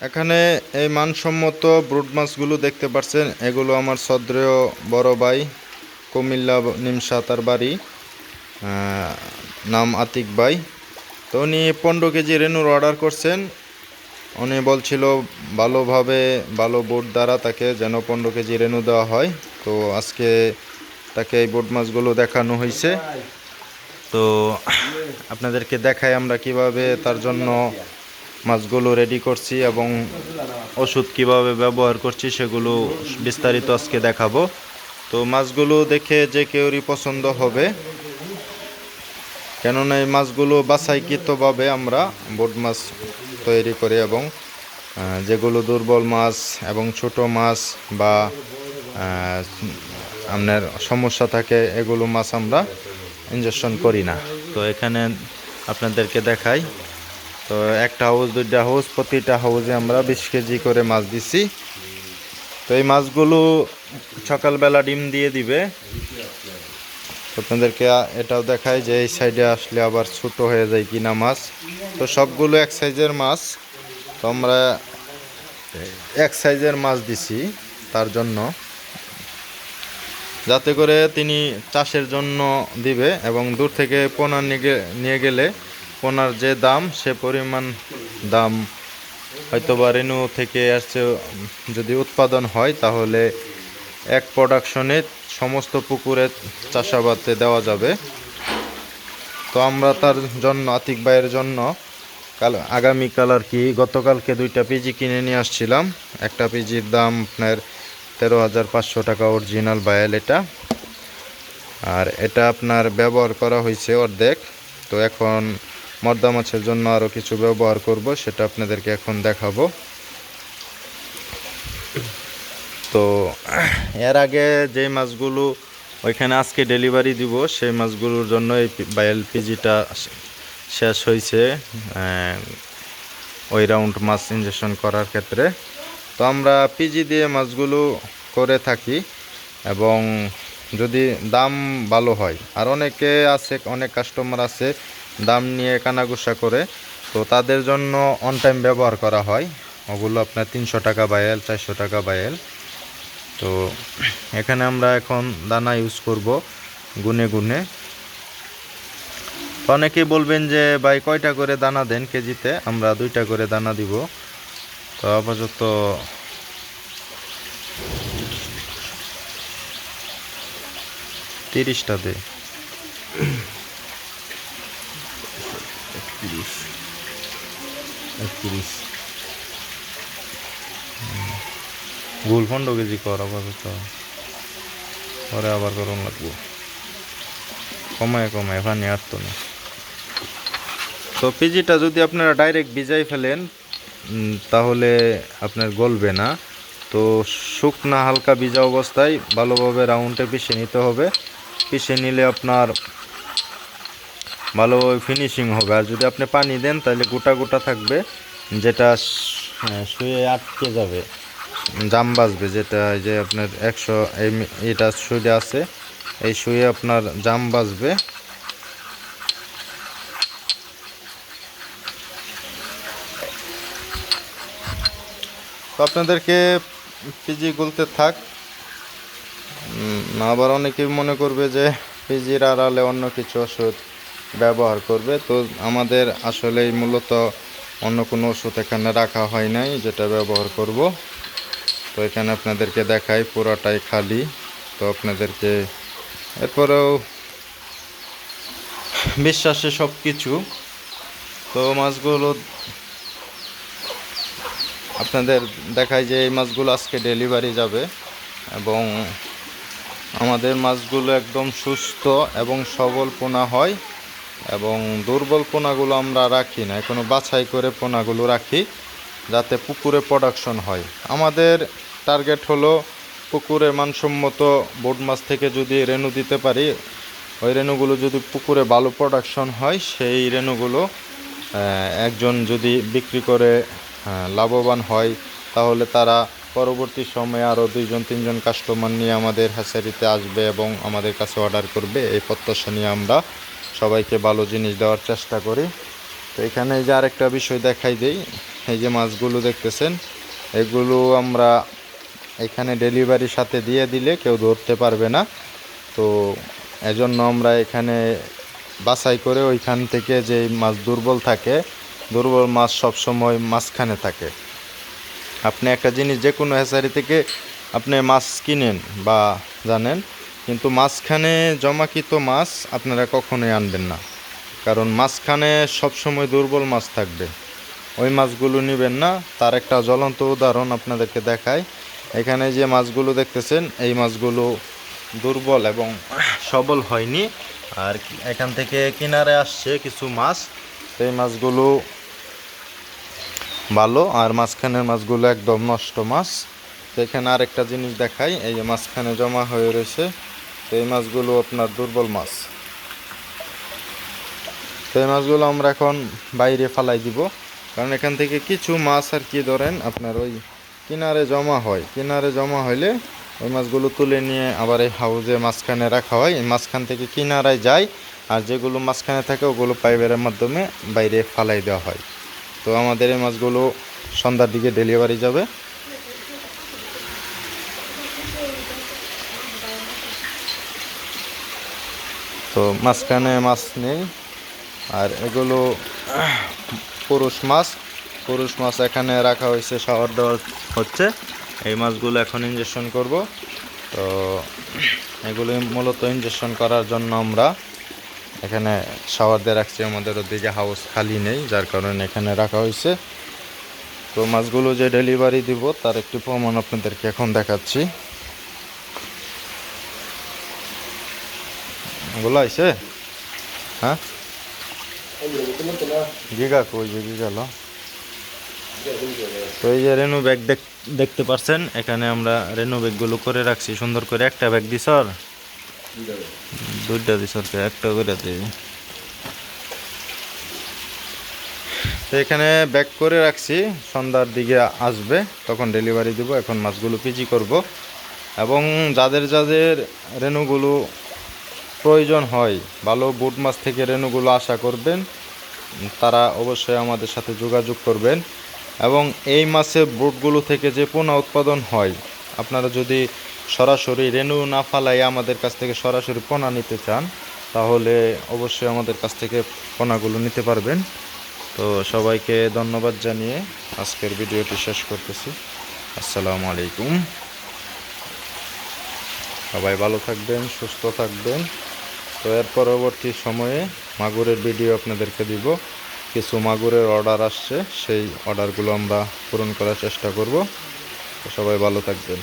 এখানে এই মানসম্মত ব্রুড মাছগুলো দেখতে পাচ্ছেন, এগুলো আমার শ্রদ্ধেয় বড় ভাই কুমিল্লা নিমসা তার বাড়ি, নাম আতিক ভাই। তো উনি 15 কেজি রেনুর অর্ডার করছেন। উনি বলছিল ভালোভাবে ভালো বোট দ্বারা তাকে যেন 15 কেজি রেনু দেওয়া হয়। তো আজকে তাকে এই বোট মাছগুলো দেখানো হয়েছে। তো আপনাদেরকে দেখাই আমরা কিভাবে তার জন্য মাছগুলো রেডি করছি এবং ওষুধ কিভাবে ব্যবহার করছি সেগুলো বিস্তারিত আজকে দেখাবো। তো মাছগুলো দেখে যে কেউরই পছন্দ হবে, কেননা এই মাছগুলো বাছাইকৃতভাবে আমরা বোট মাছ তৈরি করি এবং যেগুলো দুর্বল মাছ এবং ছোট মাছ বা আপনার সমস্যা থাকে এগুলো মাছ আমরা ইনজেকশন করি না। তো এখানে আপনাদেরকে দেখাই। তো একটা হাউস, দুইটা হাউস, প্রতিটা হাউসে আমরা 20 কেজি করে মাছ দিছি। তো এই মাছগুলো সকালবেলা ডিম দিয়ে দিবে। আপনাদেরকে এটাও দেখাই যে এই সাইডে আসলে আবার ছোট হয়ে যায় কিনা মাছ। তো সবগুলো এক সাইজের মাছ। তো আমরা এক সাইজের মাছ দিছি তার জন্য, যাতে করে তিনি চাষের জন্য দিবে এবং দূর থেকে পোনা নিয়ে গেলে পোনার যে দাম সে পরিমাণ দাম হয়তোবা রেনু থেকে আসছে যদি উৎপাদন হয় তাহলে এক প্রোডাকশনে সমস্ত পুকুরে চাষাবাদে দেওয়া যাবে। তো আমরা তার জন্য আতিক ভাইয়ের জন্য আগামীকাল আর কি গতকালকে 2টা পিজি কিনে নিয়ে আসছিলাম। একটা পিজির দাম আপনার 13,500 টাকা অরিজিনাল বায়াল এটা, আর এটা আপনার ব্যবহার করা হয়েছে অর্ধেক। তো এখন মর্দা মাছের জন্য আরও কিছু ব্যবহার করব, সেটা আপনাদেরকে এখন দেখাবো। তো এর আগে যে মাছগুলো ওইখানে আজকে ডেলিভারি দিব সেই মাছগুলোর জন্য এই বায়াল পিজিটা শেষ হয়েছে ওই রাউন্ড মাছ ইনজেকশন করার ক্ষেত্রে। তো আমরা পিজি দিয়ে মাছগুলো করে থাকি এবং যদি দাম ভালো হয়, আর অনেকে আছে, অনেক কাস্টমার আছে দাম নিয়ে কানাঘুষা করে, তো তাদের জন্য অন টাইম ব্যবহার করা হয়। ওগুলো আপনার 300 টাকা বায়াল, 400 টাকা বায়াল। তো এখানে আমরা এখন দানা ইউজ করব গুনে গুনে। অনেকেই বলবেন যে ভাই কয়টা করে দানা দেন কেজিতে, আমরা 2টা করে দানা দিব। তো আপাতত 30টা দে। 31 ভুল 15 কেজি কর আপাতত, পরে আবার করুন লাগবো, কমায় কমায় পানি আটতো না। তো পিজিটা যদি আপনারা ডাইরেক্ট ভিজাই ফেলেন তাহলে আপনার গলবে না। তো শুকনা হালকা ভিজা অবস্থায় ভালোভাবে রাউন্ডে পিষে নিতে হবে। পিষে নিলে আপনার ভালোভাবে ফিনিশিং হবে। আর যদি আপনি পানি দেন তাহলে গোটা গোটা থাকবে, যেটা শুয়ে আটকে যাবে, জাম বাজবে, যেটা যে আপনার 100 এটা শুয়ে আছে, এই শুয়ে আপনার জাম বাজবে। তো আপনাদেরকে পিজি গুলতে থাক। আবার অনেকে মনে করবে যে পিজির আড়ালে অন্য কিছু ওষুধ ব্যবহার করবে। তো আমাদের আসলেই মূলত অন্য কোনো ওষুধ এখানে রাখা হয় নাই যেটা ব্যবহার করব। তো এখানে আপনাদেরকে দেখাই পুরাটাই খালি। তো আপনাদেরকে এরপরেও বিশ্বাসে সব কিছু। তো মাছগুলো আপনাদের দেখায় যে এই মাছগুলো আজকে ডেলিভারি যাবে এবং আমাদের মাছগুলো একদম সুস্থ এবং সবল পোনা হয় এবং দুর্বল পোনাগুলো আমরা রাখি না, এখনো বাছাই করে পোনাগুলো রাখি যাতে পুকুরে প্রোডাকশন হয়। আমাদের টার্গেট হলো পুকুরে মানসম্মত বোট মাছ থেকে যদি রেনু দিতে পারি, ওই রেনুগুলো যদি পুকুরে ভালো প্রোডাকশন হয়, সেই রেনুগুলো একজন যদি বিক্রি করে লাভবান হয় তাহলে তারা পরবর্তী সময়ে আরও 2-3জন কাস্টমার নিয়ে আমাদের হ্যাচারিতে আসবে এবং আমাদের কাছে অর্ডার করবে। এই প্রত্যাশা নিয়ে আমরা সবাইকে ভালো জিনিস দেওয়ার চেষ্টা করি। তো এখানে যে আরেকটা বিষয় দেখাই দেই, এই যে মাছগুলো দেখতেছেন, এগুলো আমরা এখানে ডেলিভারির সাথে দিয়ে দিলে কেউ ধরতে পারবে না। তো এজন্য আমরা এখানে বাছাই করে ওইখান থেকে যে মাছ দুর্বল থাকে, দুর্বল মাছ সবসময় মাঝখানে থাকে। আপনি একটা জিনিস যে কোনো হ্যাচারি থেকে আপনি মাছ কিনেন বা জানেন, কিন্তু মাঝখানে জমাকৃত মাছ আপনারা কখনোই আনবেন না, কারণ মাঝখানে সবসময় দুর্বল মাছ থাকবে, ওই মাছগুলো নেবেন না। তার একটা জ্বলন্ত উদাহরণ আপনাদেরকে দেখায়। এখানে যে মাছগুলো দেখতেছেন, এই মাছগুলো দুর্বল এবং সবল হয়নি, আর এখান থেকে কিনারে আসছে কিছু মাছ, এই মাছগুলো ভালো, আর মাঝখানের মাছগুলো একদম নষ্ট মাছ। তো এখানে আরেকটা জিনিস দেখাই, এই যে মাঝখানে জমা হয়ে রয়েছে, তো এই মাছগুলো আপনার দুর্বল মাছ। তো এই মাছগুলো আমরা এখন বাইরে ফালাই দিব, কারণ এখান থেকে কিছু মাছ আর কি ধরেন আপনার ওই কিনারে জমা হয়, কিনারে জমা হইলে ওই মাছগুলো তুলে নিয়ে আবার এই হাউজে মাঝখানে রাখা হয়, এই মাঝখান থেকে কিনারায় যায়, আর যেগুলো মাঝখানে থাকে ওগুলো পাইপের মাধ্যমে বাইরে ফালাই দেওয়া হয়। তো আমাদের এই মাছগুলো সন্ধ্যার দিকে ডেলিভারি যাবে। তো মাঝখানে মাছ নেই, আর এগুলো পুরুষ মাছ, পুরুষ মাছ এখানে রাখা হয়েছে, শাওয়ার দেওয়া হচ্ছে। এই মাছগুলো এখন ইনজেকশন করব। তো এগুলো মূলত ইনজেকশন করার জন্য আমরা এখানে শাওয়ার দিয়ে রাখছি, আমাদের ওদিকে হাউস খালি নেই, যার কারণে এখানে রাখা হয়েছে। তো মাছগুলো যে ডেলিভারি দিব তার একটি প্রমাণ আপনাদেরকে এখন দেখাচ্ছি। ওগুলো আইছে, হ্যাঁ গিগা কই যে গেল। তো এই যে রেনু ব্যাগ দেখতে পাচ্ছেন, এখানে আমরা রেনু ব্যাগগুলো করে রাখছি সুন্দর করে। একটা ব্যাগ দিস, দুইটা দিস, একটা করে দিই। তো এখানে ব্যাগ করে রাখছি, সন্ধ্যার দিকে আসবে, তখন ডেলিভারি দিব। এখন মাছগুলো পিজি করব, এবং যাদের যাদের রেনুগুলো প্রয়োজন হয়, ভালো বুট মাছ থেকে রেনুগুলো আশা করবেন, তারা অবশ্যই আমাদের সাথে যোগাযোগ করবেন। এবং এই মাছের বুটগুলো থেকে যে পোনা উৎপাদন হয়, আপনারা যদি সরাসরি রেনু না ফালাই আমাদের কাছ থেকে সরাসরি পোনা নিতে চান, তাহলে অবশ্যই আমাদের কাছ থেকে পোনাগুলো নিতে পারবেন। তো সবাইকে ধন্যবাদ জানিয়ে আজকের ভিডিওটি শেষ করতেছি। আসসালামু আলাইকুম। সবাই ভালো থাকবেন, সুস্থ থাকবেন। তো এর পরবর্তী সময়ে মাগুরের ভিডিও আপনাদেরকে দিব। কিছু মাগুরের অর্ডার আসছে, সেই অর্ডারগুলো আমরা পূরণ করার চেষ্টা করব। তো সবাই ভালো থাকবেন।